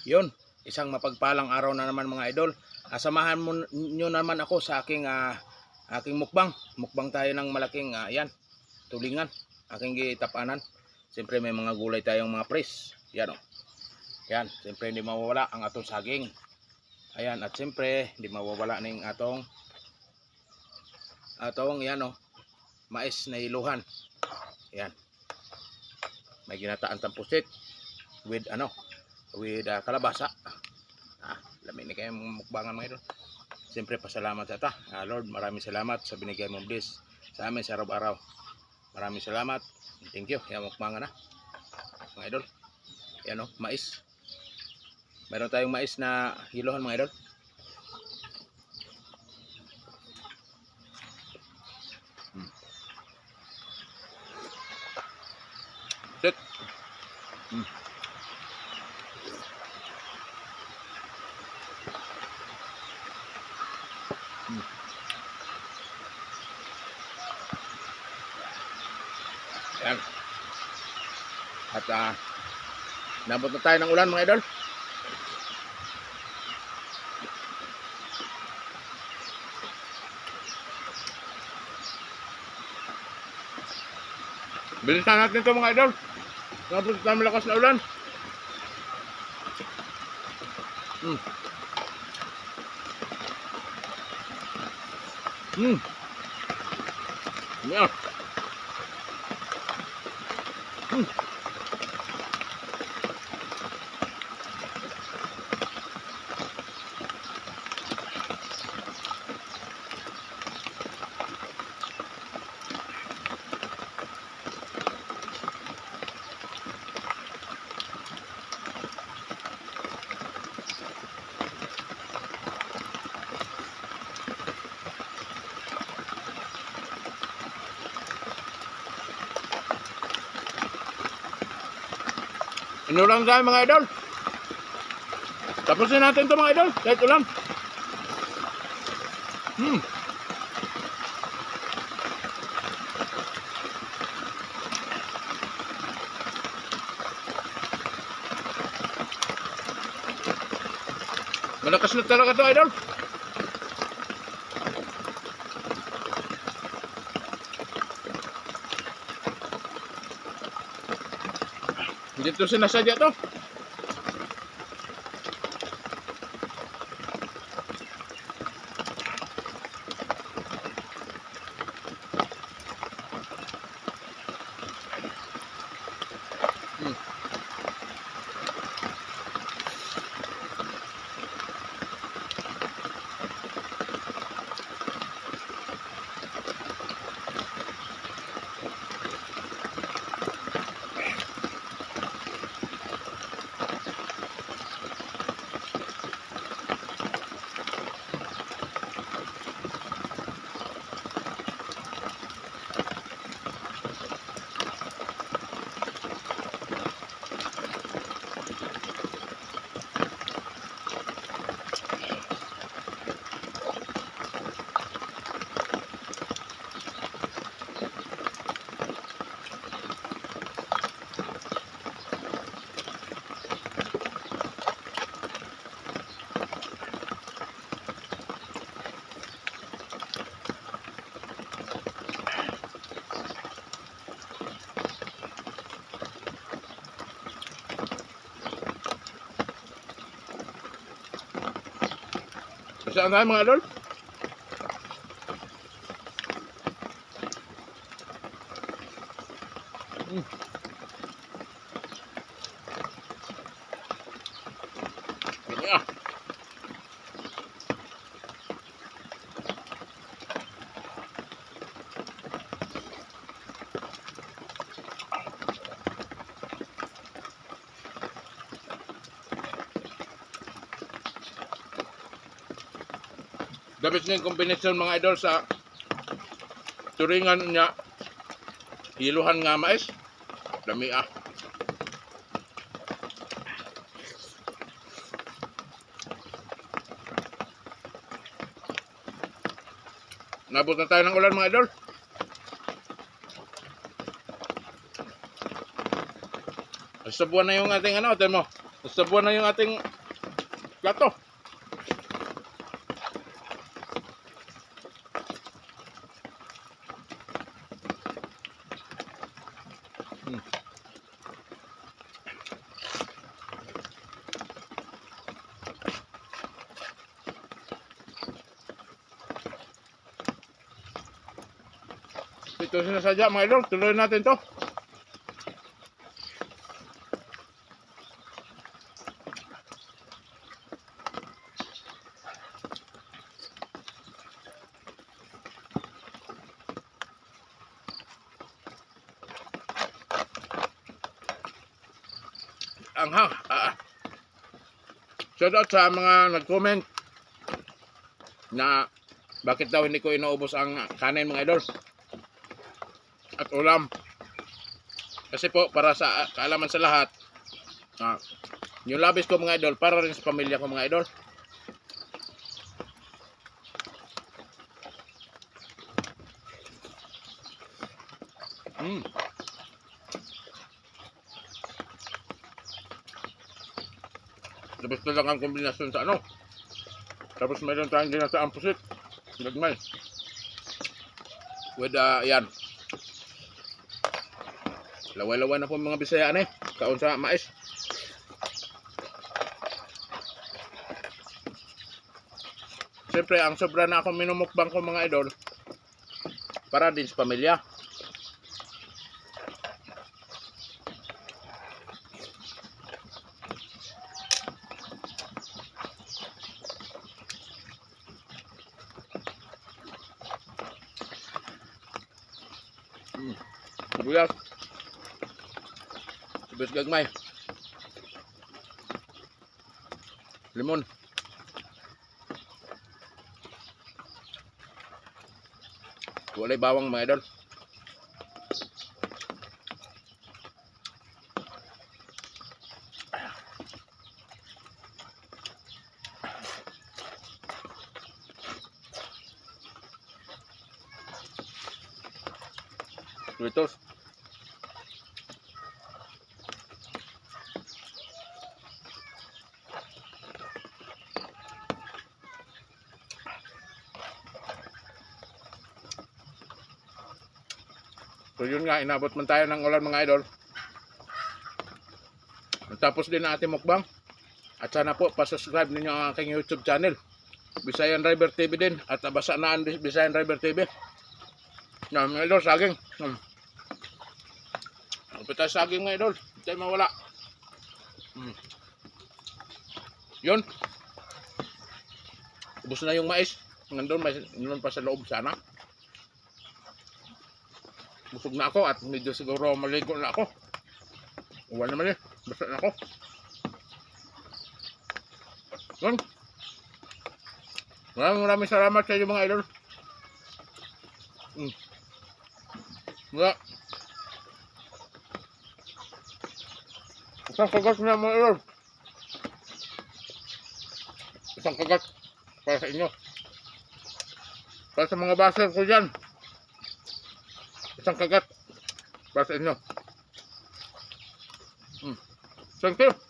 Yun, isang mapagpalang araw na naman mga idol. Samahan mo nyo naman ako sa aking mukbang. Mukbang tayo ng malaking yan, tulingan, aking gitapanan. Siyempre may mga gulay tayong mga pres. Yan o. Yan, siyempre hindi mawawala ang atong saging. Ayan, at siyempre hindi mawawala ng atong yan o, mais na iluhan. Yan. May ginataan tampusit with kalabasa. Lamin ni kayo mukbangan mga idol. Siyempre pasalamat sa ta. Lord, maraming salamat sa binigay mong bliss sa amin sa araw-araw. Maraming salamat. Thank you. Yan mukbangan na mga idol. Yan o, mais. Meron tayong mais na hiluhan mga idol. Sit. Yan. At nabot na tayo ng ulan mga idol. Bilisan natin ito mga idol. Nabot na tayo malakas na ulan. Yan. Inulang tayo mga idol. Tapusin natin ito mga idol. Kahit ulam. Malakas na talaga ito idol. Dito sinasadya to. Saan tayo mga idol? Yeah. Dabis ng kombinasyon mga idol sa turingan niya hiluhan nga mais. Dami Nabot na tayo ng ulan mga idol. Sabuan na yung ating ano, mo. Sabuan na yung ating Plato. Hmm. Ito sinasadya mga idol, tuloy natin to. Anghang. Shout out sa mga nag-comment na bakit daw hindi ko inuubos ang kanin mga idol at ulam. Kasi po para sa kaalaman sa lahat, yung labis ko mga idol para rin sa pamilya ko mga idol. Labis na lang ang kombinasyon sa ano. Tapos mayroon tayong ginataang pusit. Nagmay. With yan. Laway-laway na po mga Bisaya kaon sa mais. Siyempre ang sobra na akong minumukbang ko mga idol para din sa pamilya. Sibuyas. Sibuyas gagmay. Limon. Walay bawang mga idol. Doritos. So yun nga, inabot man tayo ng ulan mga idol. Tapos din ang ating mukbang. At sana po pa-subscribe ninyo ang aking YouTube channel, Bisayan Driver TV din. At basa na ang Bisayan Driver TV. Mga idol, saging. Ang pita saging mga idol, hindi tayo mawala. Yun. Ubus na yung mais. Nandun pa sa loob sana. Busog na ako at medyo siguro maligo na ako. Uwan naman basta na ako. Yun. Maraming salamat sa inyo mga idol. Wala. Isang kagat na mga idol. Isang kagat para sa inyo. Para sa mga baser ko dyan. Isang kagat para sa inyo. Thank you.